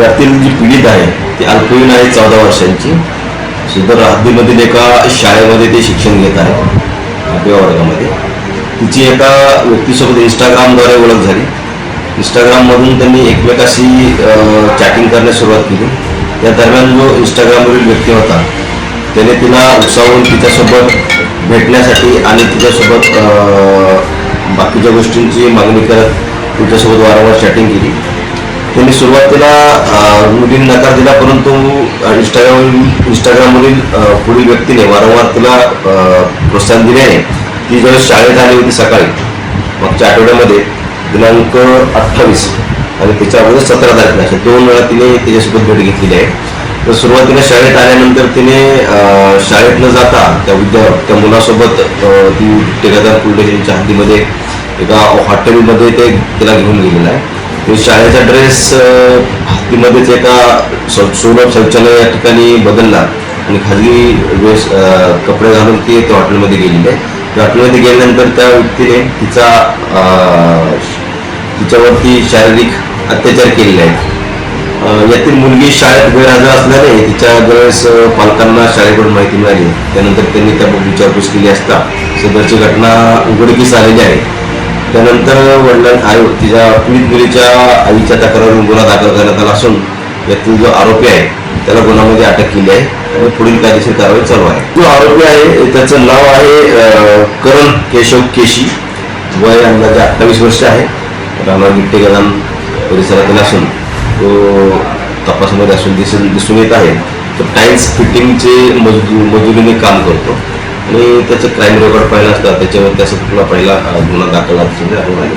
यातील जी पीडित आहे ती अल्पवयीन आहे, 14 वर्षांची. सदर हद्दीमधील एका शाळेमध्ये ते शिक्षण घेत आहे, 8व्या वर्गामध्ये. तिची एका व्यक्तीसोबत इंस्टाग्रामद्वारे ओळख झाली. इंस्टाग्राममधून त्यांनी एकमेकाशी चॅटिंग करण्यास सुरुवात केली. त्या दरम्यान जो इंस्टाग्रामवरील व्यक्ती होता त्याने तिला उकसावून तिच्यासोबत भेटण्यासाठी आणि तिच्यासोबत बाकीच्या गोष्टींची मागणी करत तिच्यासोबत वारंवार चॅटिंग केली. त्यांनी सुरुवातीला मुलींनी नकार दिला, परंतु इंस्टाग्रामवरील पुढील व्यक्तीने वारंवार तिला प्रोत्साहन दिल्याने ती ज्यावेळेस शाळेत आली होती सकाळी मागच्या आठवड्यामध्ये दिनांक 28 आणि त्याच्या अगोदर 17 तारखेला अशा 2 वेळा तिने तिच्यासोबत भेट घेतलेली आहे. तर सुरुवातीला शाळेत आल्यानंतर तिने शाळेत न जाता त्या मुलासोबत ती टेकादार पोलीस स्टेशनच्या हद्दीमध्ये एका हॉटेलमध्ये ते तिला घेऊन गेलेला आहे. ते शाळेचा ड्रेस हत्तीमध्येच एका सुलभ शौचालय या ठिकाणी बदलला आणि खाजगी कपडे घालून ती त्या हॉटेलमध्ये गेलेली आहे. त्या हॉटेलमध्ये गेल्यानंतर त्या व्यक्तीने तिच्यावरती शारीरिक अत्याचार केलेले आहेत. यातील मुलगी शाळेत गैरहजर असल्याने तिच्या ज्यावेळेस पालकांना शाळेकडून माहिती मिळाली त्यानंतर त्यांनी त्या मुलीची चौकशी केली असता सदरची घटना उघडकीस आलेली आहे. त्यानंतर तिच्या पीडित मुलीच्या आईच्या तक्रारीवरून गुन्हा दाखल करण्यात आला असून यातील जो आरोपी आहे त्याला गुन्ह्यामध्ये अटक केली आहे आणि पुढील कायदेशीर कारवाई चालू आहे. जो आरोपी आहे त्याचं नाव आहे करण केशव केशी, वय अंदाजे 28 वर्ष आहे, राहणार गिट्टेगदान परिसरातील असून तो तपासामध्ये असून दिसून येत आहे. तो टाईल्स फिटिंगचे मजुरीने काम करतो आणि त्याचं क्राईम रेकॉर्ड पाहिला असता त्याच्यावर त्याचा पहिला गुन्हा दाखल झालेला आहे.